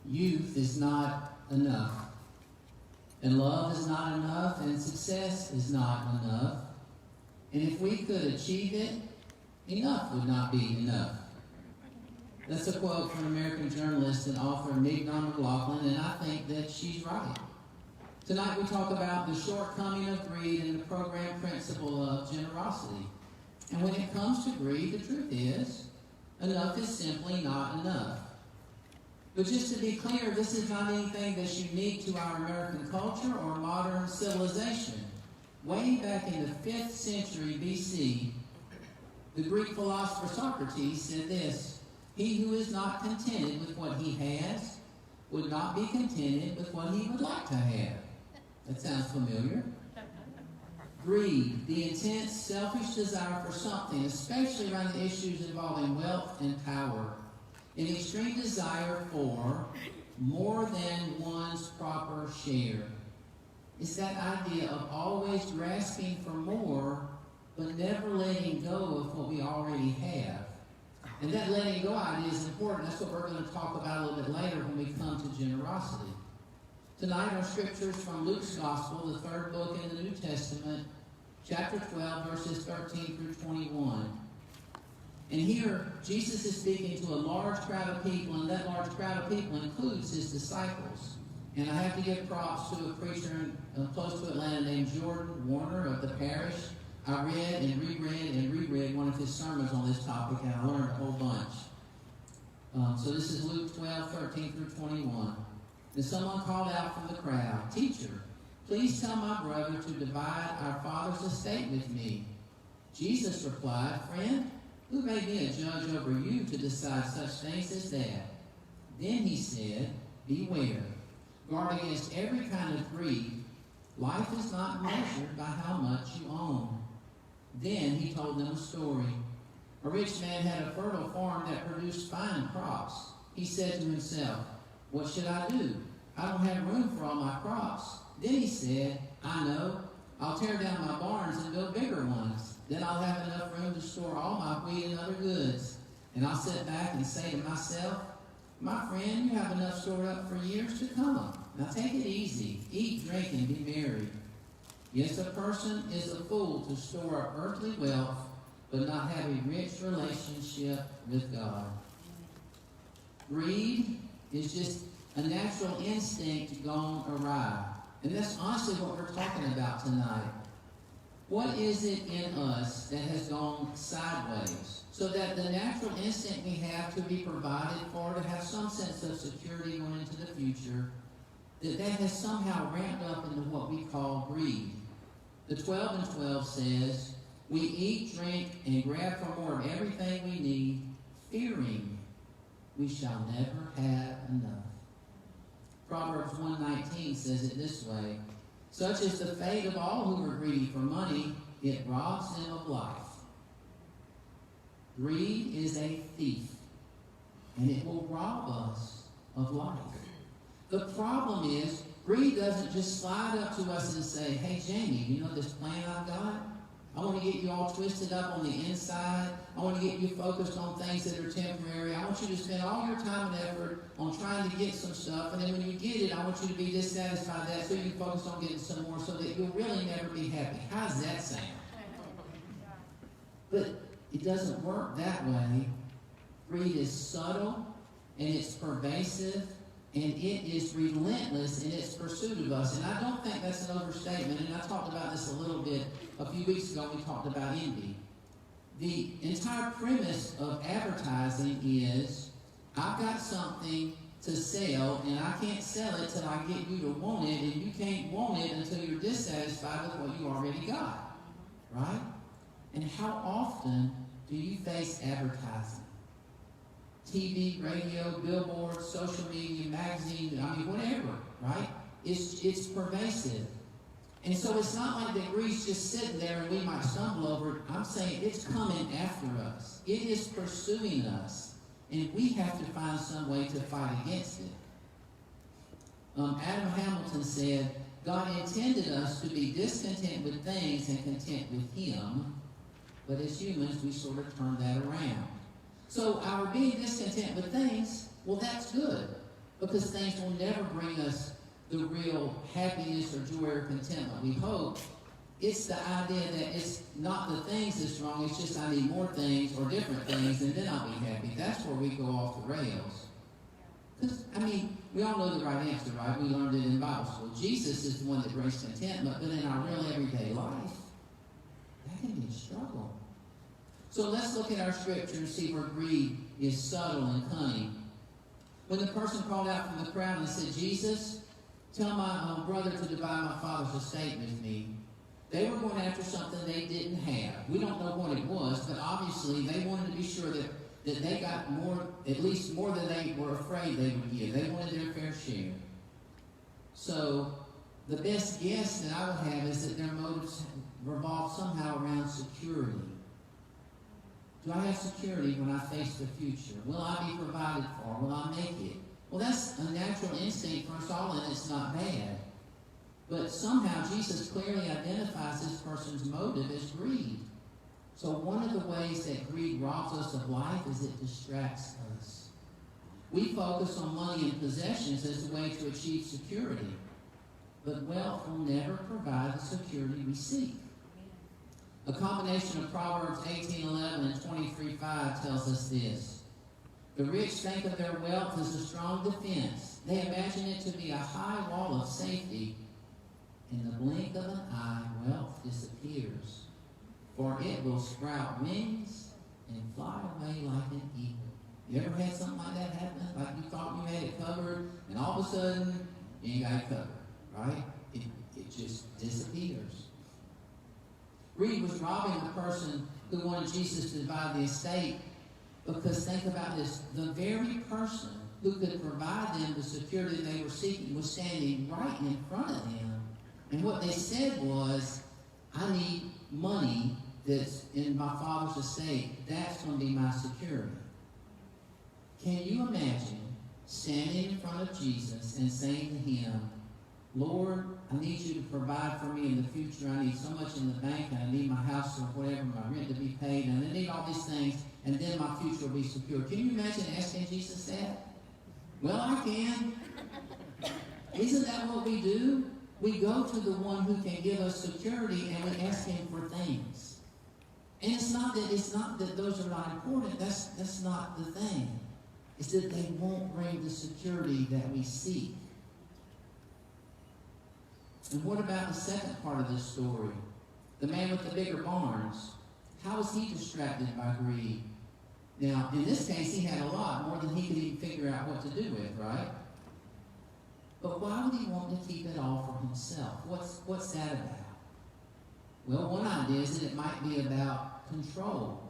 Youth is not enough. And love is not enough, and success is not enough. And if we could achieve it, enough would not be enough. That's a quote from American journalist and author Mignon McLaughlin, and I think that she's right. Tonight we talk about the shortcoming of greed and the program principle of generosity. And when it comes to greed, the truth is, enough is simply not enough. But just to be clear, this is not anything that's unique to our American culture or modern civilization. Way back in the 5th century BC, the Greek philosopher Socrates said this: "He who is not contented with what he has would not be contented with what he would like to have." That sounds familiar. Greed, the intense, selfish desire for something, especially around the issues involving wealth and power. An extreme desire for more than one's proper share. It's that idea of always grasping for more, but never letting go of what we already have. And that letting go idea is important. That's what we're going to talk about a little bit later when we come to generosity. Tonight our scriptures from Luke's Gospel, the 3rd book in the New Testament, chapter 12, verses 13 through 21. And here, Jesus is speaking to a large crowd of people, and that large crowd of people includes his disciples. And I have to give props to a preacher close to Atlanta named Jordan Warner of the parish. I read and reread one of his sermons on this topic, and I learned a whole bunch. So this is Luke 12, 13 through 21. And someone called out from the crowd, "Teacher, please tell my brother to divide our father's estate with me." Jesus replied, "Friend, who made me a judge over you to decide such things as that?" Then he said, "Beware. Guard against every kind of greed. Life is not measured by how much you own." Then he told them a story. A rich man had a fertile farm that produced fine crops. He said to himself, "What should I do? I don't have room for all my crops." Then he said, "I know. I'll tear down my barns and build bigger ones. Then I'll have enough room to store all my wheat and other goods. And I'll sit back and say to myself, 'My friend, you have enough stored up for years to come. Now take it easy. Eat, drink, and be merry.' Yes, a person is a fool to store up earthly wealth, but not have a rich relationship with God." Greed is just a natural instinct gone awry. And that's honestly what we're talking about tonight. What is it in us that has gone sideways? So that the natural instinct we have to be provided for, to have some sense of security going into the future, that has somehow ramped up into what we call greed. The 12 and 12 says, "We eat, drink, and grab for more of everything we need, fearing we shall never have enough." Proverbs 1:19 says it this way: "Such is the fate of all who are greedy for money, it robs them of life." Greed is a thief, and it will rob us of life. The problem is, greed doesn't just slide up to us and say, "Hey, Jamie, you know this plan I've got? I want to get you all twisted up on the inside. I want to get you focused on things that are temporary. I want you to spend all your time and effort on trying to get some stuff. And then when you get it, I want you to be dissatisfied with that so you can focus on getting some more so that you'll really never be happy." How does that sound? But it doesn't work that way. Greed is subtle, and it's pervasive, and it is relentless in its pursuit of us. And I don't think that's an overstatement. And I talked about this a little bit a few weeks ago when we talked about envy. The entire premise of advertising is, I've got something to sell, and I can't sell it till I get you to want it, and you can't want it until you're dissatisfied with what you already got. Right? And how often do you face advertising? TV, radio, billboards, social media, magazine, whatever, right? It's pervasive. And so it's not like that greed's just sitting there and we might stumble over it. I'm saying it's coming after us. It is pursuing us. And we have to find some way to fight against it. Adam Hamilton said, "God intended us to be discontent with things and content with Him. But as humans, we sort of turn that around. So our being discontent with things, well, that's good. Because things will never bring us the real happiness or joy or contentment we hope. It's the idea that it's not the things that's wrong, it's just I need more things or different things, and then I'll be happy. That's where we go off the rails. Because, we all know the right answer, right? We learned it in Bible school. Jesus is the one that brings contentment, but in our real everyday life, that can be a struggle. So let's look at our scripture and see where greed is subtle and cunning. When the person called out from the crowd and said, Jesus, tell my brother to divide my father's estate with me, they were going after something they didn't have. We don't know what it was, but obviously they wanted to be sure that they got more, at least more than they were afraid they would give. They wanted their fair share. So the best guess that I would have is that their motives revolve somehow around security. Do I have security when I face the future? Will I be provided for? Will I make it? Well, that's a natural instinct for us all, and it's not bad. But somehow Jesus clearly identifies this person's motive as greed. So one of the ways that greed robs us of life is it distracts us. We focus on money and possessions as a way to achieve security. But wealth will never provide the security we seek. A combination of Proverbs 18:11 and 23:5 tells us this. The rich think of their wealth as a strong defense. They imagine it to be a high wall of safety. In the blink of an eye, wealth disappears, for it will sprout wings and fly away like an eagle. You ever had something like that happen? Like you thought you had it covered, and all of a sudden, you ain't got it covered, right? It just disappears. Greed was robbing the person who wanted Jesus to divide the estate, because think about this, the very person who could provide them the security they were seeking was standing right in front of them. And what they said was, I need money that's in my father's estate. That's going to be my security. Can you imagine standing in front of Jesus and saying to him, Lord, I need you to provide for me in the future. I need so much in the bank, and I need my house or whatever, my rent to be paid, and I need all these things, and then my future will be secure. Can you imagine asking Jesus that? Well, I can. Isn't that what we do? We go to the one who can give us security, and we ask him for things. And it's not that those are not important. That's not the thing. It's that they won't bring the security that we seek. And what about the second part of this story? The man with the bigger barns. How was he distracted by greed? Now, in this case, he had a lot, more than he could even figure out what to do with, right? But why would he want to keep it all for himself? What's that about? Well, one idea is that it might be about control.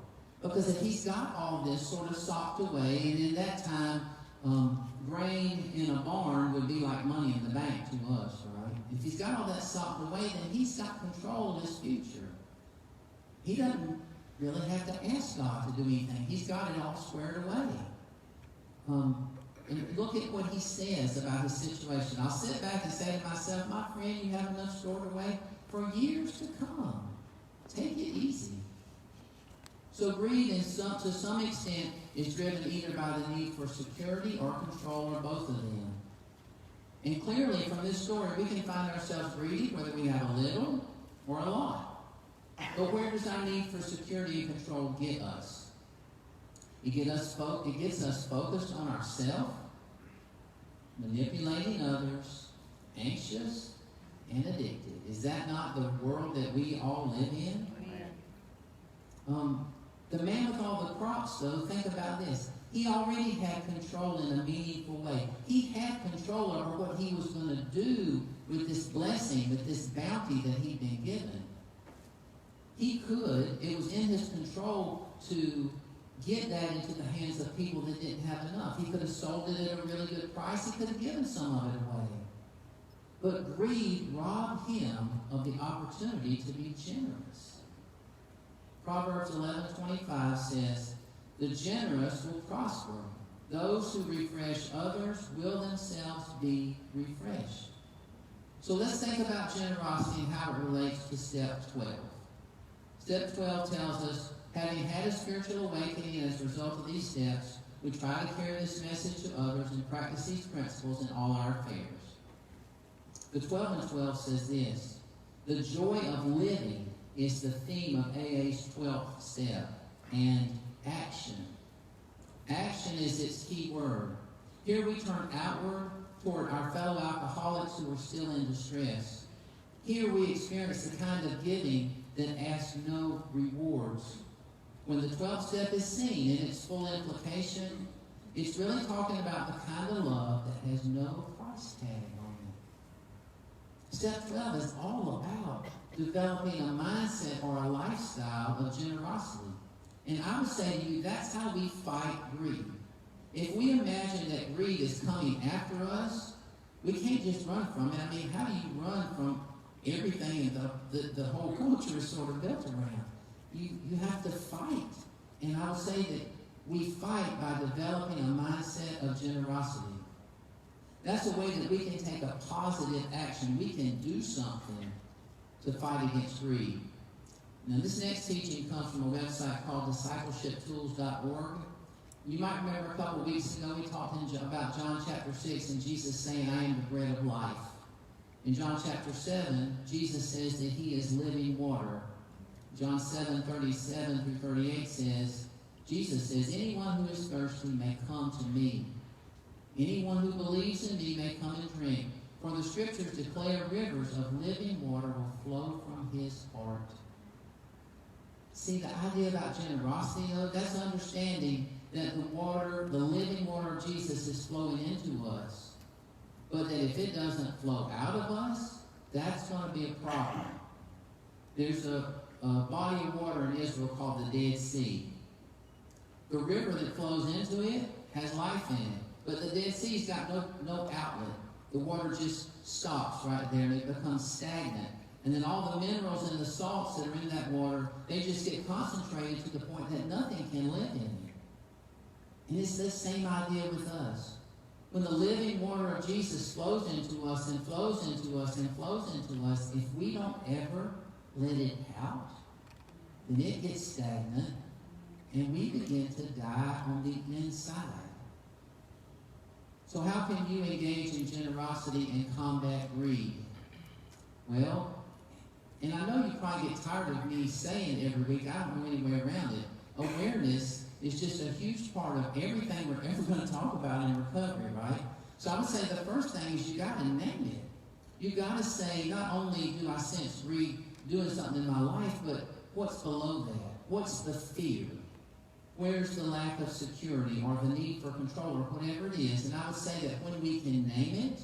Because if he's got all this sort of socked away, and in that time, grain in a barn would be like money in the bank to us, right? If he's got all that socked away, then he's got control of his future. He doesn't really have to ask God to do anything. He's got it all squared away. And look at what he says about his situation. I'll sit back and say to myself, my friend, you have enough stored away for years to come. Take it easy. So greed, to some extent, is driven either by the need for security or control, or both of them. And clearly, from this story, we can find ourselves greedy, whether we have a little or a lot. But where does our need for security and control get us? It gets us focused on ourselves, manipulating others, anxious, and addicted. Is that not the world that we all live in? The man with all the crops, though, think about this. He already had control in a meaningful way. He had control over what he was going to do with this blessing, with this bounty that he'd been given. It was in his control to get that into the hands of people that didn't have enough. He could have sold it at a really good price. He could have given some of it away. But greed robbed him of the opportunity to be generous. Proverbs 11:25 says, the generous will prosper. Those who refresh others will themselves be refreshed. So let's think about generosity and how it relates to step 12. Step 12 tells us, having had a spiritual awakening as a result of these steps, we try to carry this message to others and practice these principles in all our affairs. The 12 and 12 says this: the joy of living is the theme of AA's 12th step, and action. Action is its key word. Here we turn outward toward our fellow alcoholics who are still in distress. Here we experience the kind of giving that asks no rewards. When the 12th step is seen in its full implication, it's really talking about the kind of love that has no price tag on it. Step 12 is all about developing a mindset or a lifestyle of generosity. And I would say to you, that's how we fight greed. If we imagine that greed is coming after us, we can't just run from it. I mean, how do you run from everything the whole culture is sort of built around? You have to fight. And I would say that we fight by developing a mindset of generosity. That's a way that we can take a positive action. We can do something to fight against greed. Now, this next teaching comes from a website called discipleshiptools.org. You might remember a couple of weeks ago we talked about John chapter 6 and Jesus saying, I am the bread of life. In John chapter 7, Jesus says that he is living water. John 7:37 through 38 says, Jesus says, anyone who is thirsty may come to me. Anyone who believes in me may come and drink. For the scriptures declare rivers of living water will flow from his heart. See, the idea about generosity, though, that's understanding that the water, the living water of Jesus is flowing into us. But that if it doesn't flow out of us, that's going to be a problem. There's a body of water in Israel called the Dead Sea. The river that flows into it has life in it. But the Dead Sea's got no outlet. The water just stops right there and it becomes stagnant. And then all the minerals and the salts that are in that water, they just get concentrated to the point that nothing can live in it. And it's the same idea with us. When the living water of Jesus flows into us and flows into us and flows into us, if we don't ever let it out, then it gets stagnant and we begin to die on the inside. So how can you engage in generosity and combat greed? Well, and I know you probably get tired of me saying it every week. I don't know any way around it. Awareness is just a huge part of everything we're ever going to talk about in recovery, right? So I would say the first thing is you got to name it. You got to say, not only do I sense greed doing something in my life, but what's below that? What's the fear? Where's the lack of security or the need for control or whatever it is? And I would say that when we can name it,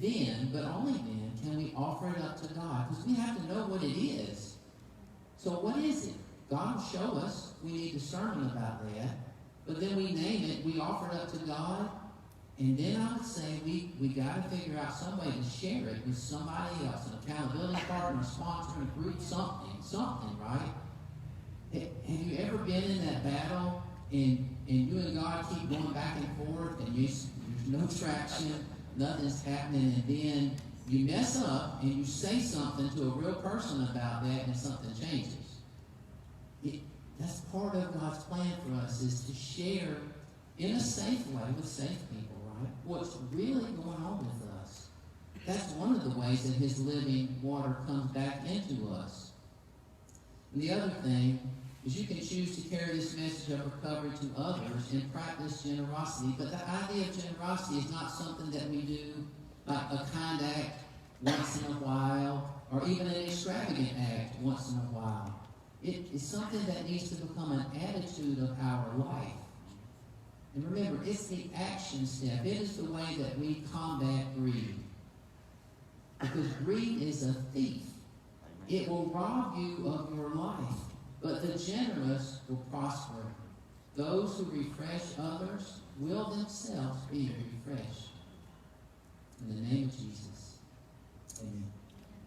then, but only then, can we offer it up to God. Because we have to know what it is. So what is it? God will show us. We need discernment about that. But then we name it, we offer it up to God, and then I would say we got to figure out some way to share it with somebody else, an accountability partner, a sponsor, a group, something, right? Have you ever been in that battle and you and God keep going back and forth and there's no traction, nothing's happening, and then you mess up and you say something to a real person about that and something changes? That's part of God's plan for us, is to share in a safe way with safe people, right? What's really going on with us. That's one of the ways that his living water comes back into us. And the other thing is you can choose to carry this message of recovery to others and practice generosity. But the idea of generosity is not something that we do like a kind act once in a while, or even an extravagant act once in a while. It is something that needs to become an attitude of our life. And remember, it's the action step. It is the way that we combat greed. Because greed is a thief. It will rob you of your life. But the generous will prosper. Those who refresh others will themselves be refreshed. In the name of Jesus, amen.